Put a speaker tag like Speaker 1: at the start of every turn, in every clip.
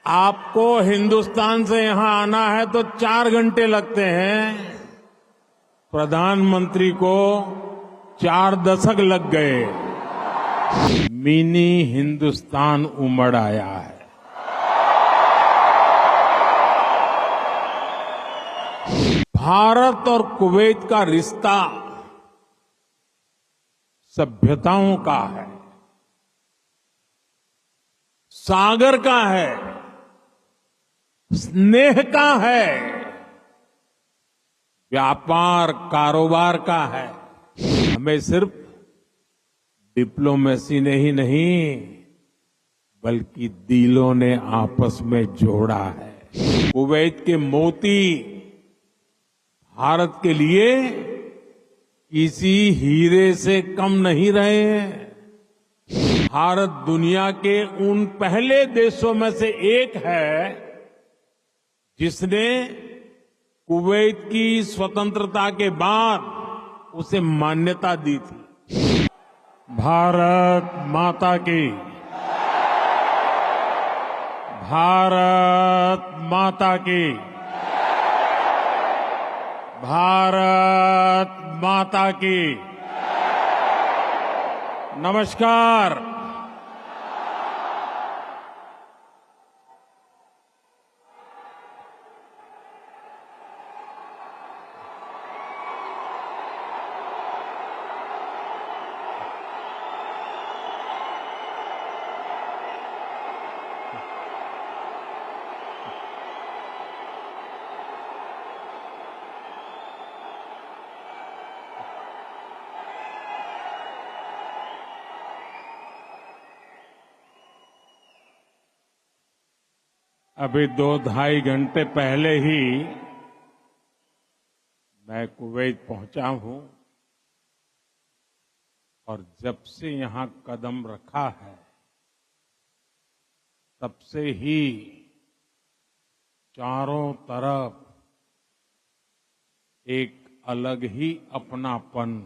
Speaker 1: आपको हिंदुस्तान से यहां आना है तो 4 घंटे लगते हैं। प्रधानमंत्री को 4 दशक लग गए। मिनी हिंदुस्तान उमड़ आया है। भारत और कुवैत का रिश्ता सभ्यताओं का है, सागर का है, स्नेह का है, व्यापार कारोबार का है। हमें सिर्फ डिप्लोमेसी ने ही नहीं बल्कि दिलों ने आपस में जोड़ा है। कुवैत के मोती भारत के लिए किसी हीरे से कम नहीं रहे हैं। भारत दुनिया के उन पहले देशों में से एक है जिसने कुवैत की स्वतंत्रता के बाद उसे मान्यता दी थी। भारत माता की, भारत माता की, भारत माता की। नमस्कार। अभी 2-2.5 घंटे पहले ही मैं कुवैत पहुंचा हूं और जब से यहां कदम रखा है तब से ही चारों तरफ एक अलग ही अपनापन,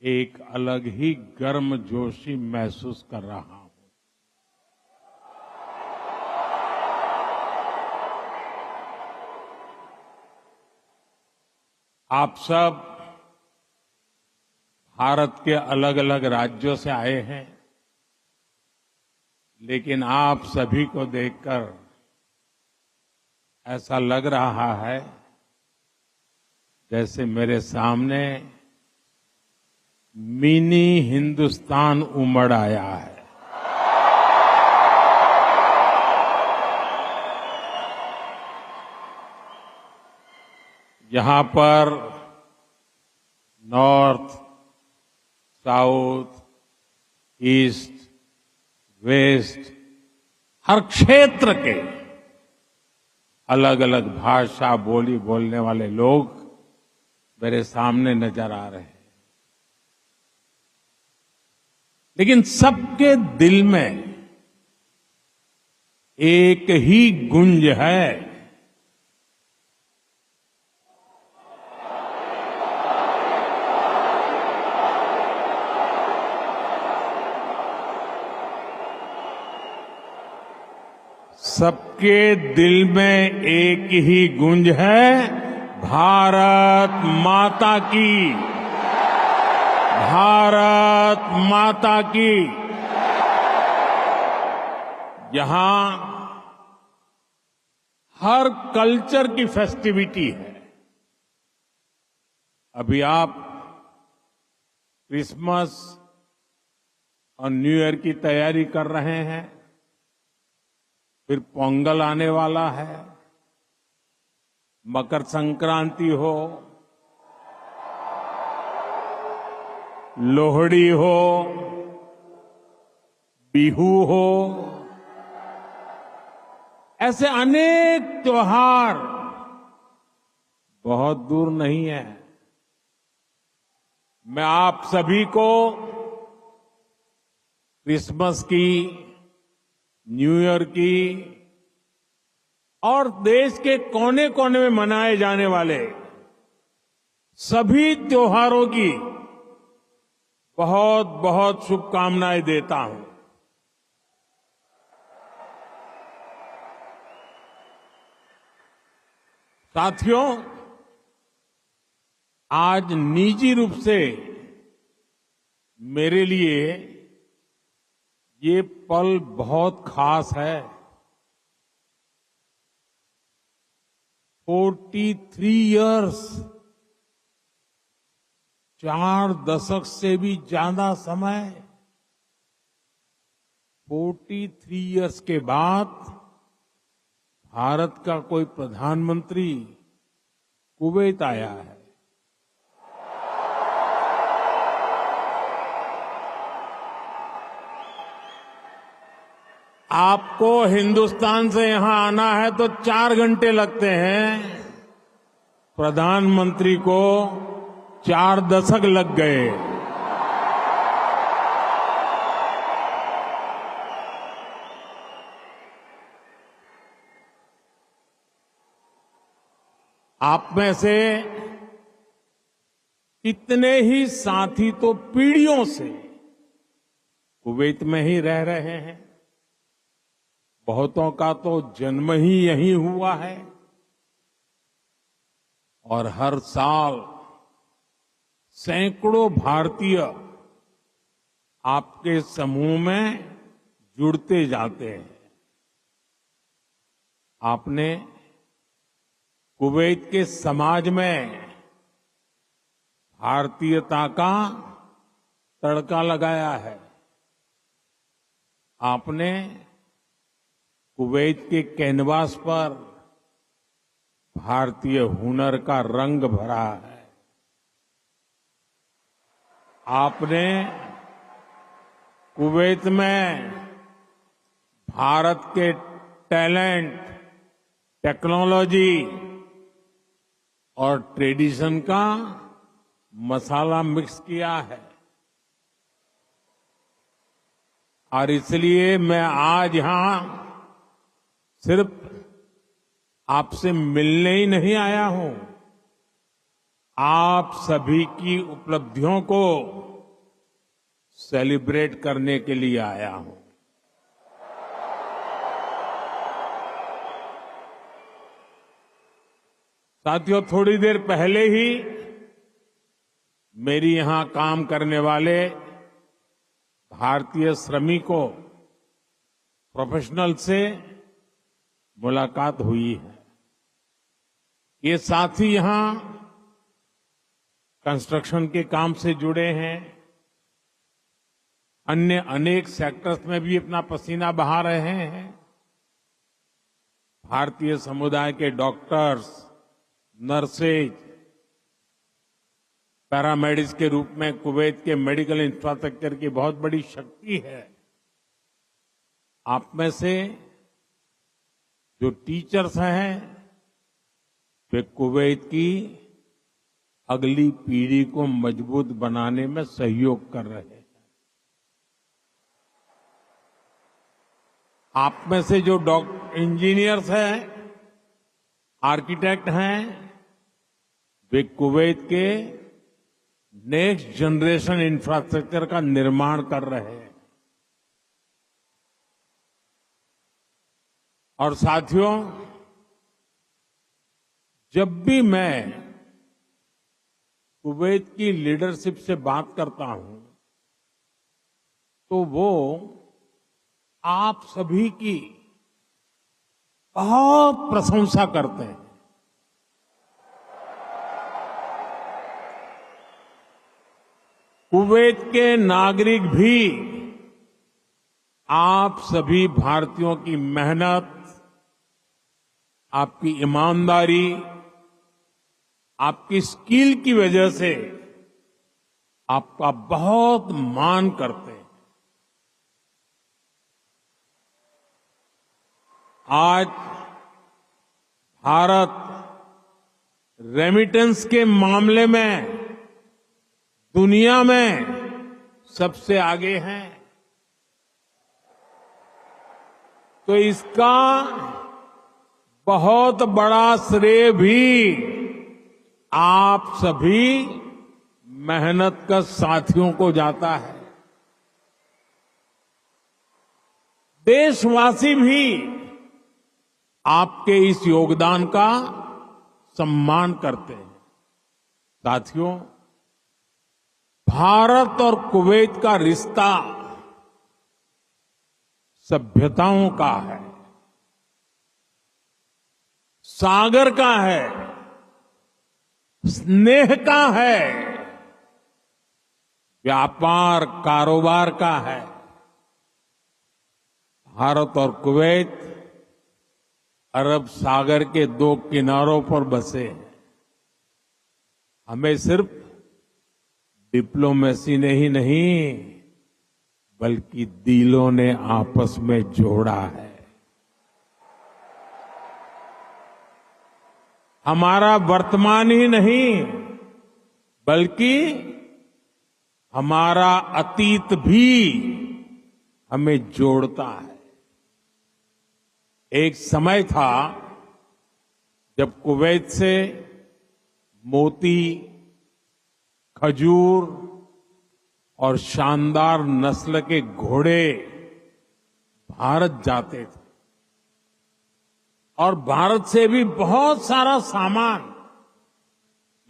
Speaker 1: एक अलग ही गर्मजोशी महसूस कर रहा हूं। आप सब भारत के अलग अलग राज्यों से आए हैं, लेकिन आप सभी को देखकर ऐसा लग रहा है जैसे मेरे सामने मिनी हिंदुस्तान उमड़ आया है। यहां पर नॉर्थ, साउथ, ईस्ट, वेस्ट, हर क्षेत्र के अलग अलग भाषा बोली बोलने वाले लोग मेरे सामने नजर आ रहे हैं, लेकिन सबके दिल में एक ही गुंज है। सबके दिल में एक ही गुंज है, भारत माता की, भारत माता की। यहां हर कल्चर की फेस्टिविटी है। अभी आप क्रिसमस और न्यू ईयर की तैयारी कर रहे हैं, फिर पोंगल आने वाला है, मकर संक्रांति हो, लोहड़ी हो, बिहू हो, ऐसे अनेक त्योहार बहुत दूर नहीं है। मैं आप सभी को क्रिसमस की, न्यू ईयर की और देश के कोने कोने में मनाए जाने वाले सभी त्योहारों की बहुत बहुत शुभकामनाएं देता हूं। साथियों, आज निजी रूप से मेरे लिए ये पल बहुत खास है। 43 इयर्स, 4 दशक से भी ज्यादा समय, 43 इयर्स के बाद भारत का कोई प्रधानमंत्री कुवैत आया है। आपको हिंदुस्तान से यहां आना है तो 4 घंटे लगते हैं, प्रधानमंत्री को 4 दशक लग गए। आप में से कितने ही साथी तो पीढ़ियों से कुवैत में ही रह रहे हैं। बहुतों का तो जन्म ही यहीं हुआ है और हर साल सैकड़ों भारतीय आपके समूह में जुड़ते जाते हैं। आपने कुवैत के समाज में भारतीयता का तड़का लगाया है। आपने कुवैत के कैनवास पर भारतीय हुनर का रंग भरा है। आपने कुवैत में भारत के टैलेंट, टेक्नोलॉजी और ट्रेडिशन का मसाला मिक्स किया है। और इसलिए मैं आज यहां सिर्फ आपसे मिलने ही नहीं आया हूं, आप सभी की उपलब्धियों को सेलिब्रेट करने के लिए आया हूं। साथियों, थोड़ी देर पहले ही मेरी यहां काम करने वाले भारतीय श्रमिकों, प्रोफेशनल से मुलाकात हुई है। ये साथी यहां कंस्ट्रक्शन के काम से जुड़े हैं, अन्य अनेक सेक्टर्स में भी अपना पसीना बहा रहे हैं। भारतीय समुदाय के डॉक्टर्स, नर्सेज, पैरामेडिक्स के रूप में कुवैत के मेडिकल इंफ्रास्ट्रक्चर की बहुत बड़ी शक्ति है। आप में से जो टीचर्स हैं, वे कुवैत की अगली पीढ़ी को मजबूत बनाने में सहयोग कर रहे हैं। आप में से जो इंजीनियर्स हैं, आर्किटेक्ट हैं, वे कुवैत के नेक्स्ट जनरेशन इंफ्रास्ट्रक्चर का निर्माण कर रहे हैं। और साथियों, जब भी मैं कुवैत की लीडरशिप से बात करता हूं तो वो आप सभी की बहुत प्रशंसा करते हैं। कुवैत के नागरिक भी आप सभी भारतीयों की मेहनत, आपकी ईमानदारी, आपकी स्किल की वजह से आपका बहुत मान करते हैं। आज भारत रेमिटेंस के मामले में दुनिया में सबसे आगे है, तो इसका बहुत बड़ा श्रेय भी आप सभी मेहनत कर साथियों को जाता है। देशवासी भी आपके इस योगदान का सम्मान करते हैं। साथियों, भारत और कुवैत का रिश्ता सभ्यताओं का है, सागर का है, स्नेह का है, व्यापार कारोबार का है। भारत और कुवैत अरब सागर के दो किनारों पर बसे हैं। हमें सिर्फ डिप्लोमेसी ने ही नहीं, बल्कि दिलों ने आपस में जोड़ा है। हमारा वर्तमान ही नहीं, बल्कि हमारा अतीत भी हमें जोड़ता है। एक समय था जब कुवैत से मोती, खजूर और शानदार नस्ल के घोड़े भारत जाते थे, और भारत से भी बहुत सारा सामान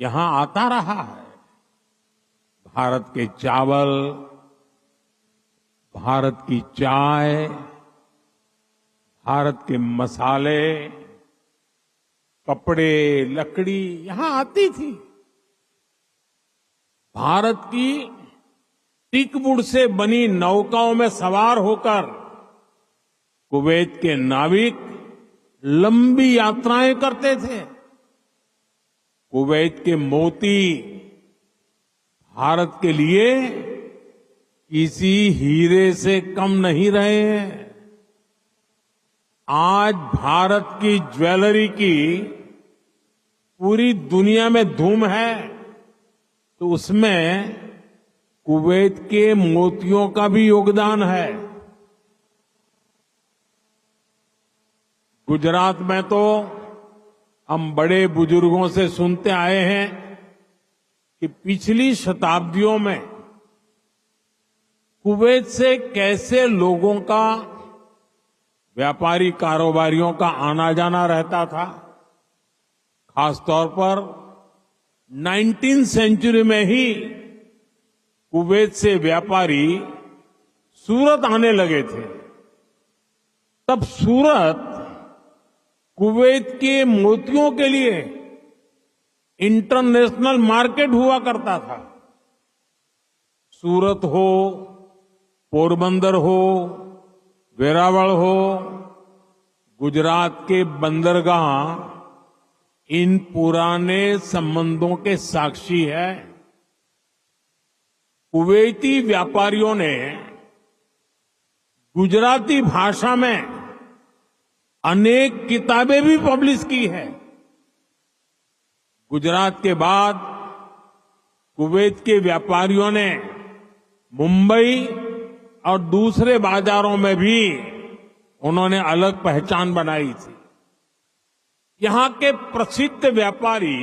Speaker 1: यहां आता रहा है। भारत के चावल, भारत की चाय, भारत के मसाले, कपड़े, लकड़ी यहां आती थी। भारत की टीकवुड से बनी नौकाओं में सवार होकर कुवैत के नाविक लंबी यात्राएं करते थे। कुवैत के मोती भारत के लिए किसी हीरे से कम नहीं रहे हैं। आज भारत की ज्वेलरी की पूरी दुनिया में धूम है, तो उसमें कुवैत के मोतियों का भी योगदान है। गुजरात में तो हम बड़े बुजुर्गों से सुनते आए हैं कि पिछली शताब्दियों में कुवैत से कैसे लोगों का, व्यापारी कारोबारियों का आना जाना रहता था। खासतौर पर 19वीं सेंचुरी में ही कुवैत से व्यापारी सूरत आने लगे थे। तब सूरत कुवैत के मोतियों के लिए इंटरनेशनल मार्केट हुआ करता था। सूरत हो, पोरबंदर हो, वेरावल हो, गुजरात के बंदरगाह इन पुराने संबंधों के साक्षी है। कुवैती व्यापारियों ने गुजराती भाषा में अनेक किताबें भी पब्लिश की है। गुजरात के बाद कुवैत के व्यापारियों ने मुंबई और दूसरे बाजारों में भी उन्होंने अलग पहचान बनाई थी। यहां के प्रसिद्ध व्यापारी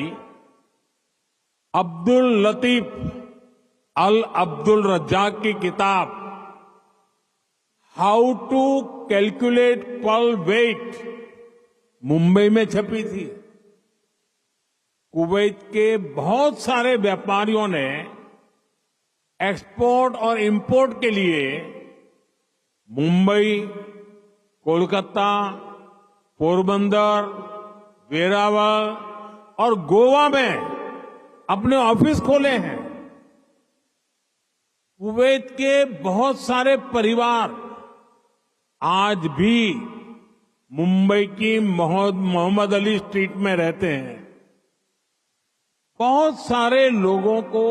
Speaker 1: अब्दुल लतीफ अल अब्दुल रज्जाक की किताब how to calculate pearl weight Mumbai में छपी थी। कुवैत के बहुत सारे व्यापारियों ने एक्सपोर्ट और इंपोर्ट के लिए मुंबई, कोलकाता, पोरबंदर, वेरावल और गोवा में अपने ऑफिस खोले हैं। कुवैत के बहुत सारे परिवार आज भी मुंबई की मोहम्मद अली स्ट्रीट में रहते हैं। बहुत सारे लोगों को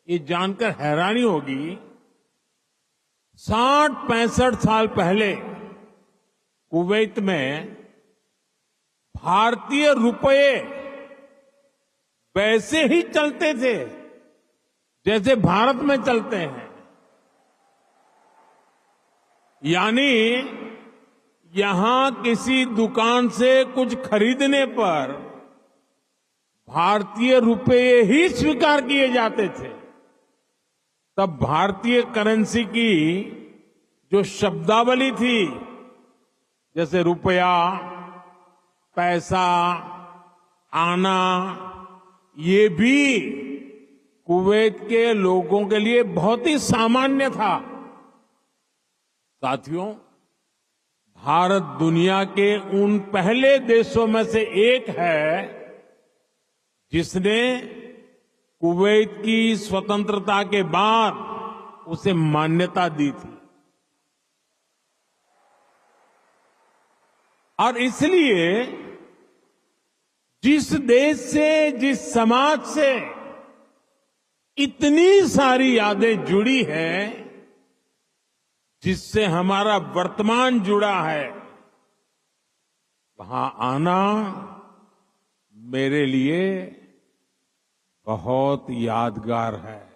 Speaker 1: ये जानकर हैरानी होगी, 60-65 साल पहले कुवैत में भारतीय रुपये वैसे ही चलते थे जैसे भारत में चलते हैं। यानी यहां किसी दुकान से कुछ खरीदने पर भारतीय रुपये ही स्वीकार किए जाते थे। तब भारतीय करेंसी की जो शब्दावली थी, जैसे रुपया, पैसा, आना, ये भी कुवैत के लोगों के लिए बहुत ही सामान्य था। साथियों, भारत दुनिया के उन पहले देशों में से एक है जिसने कुवैत की स्वतंत्रता के बाद उसे मान्यता दी थी। और इसलिए जिस देश से, जिस समाज से इतनी सारी यादें जुड़ी हैं, जिससे हमारा वर्तमान जुड़ा है, वहां आना मेरे लिए बहुत यादगार है।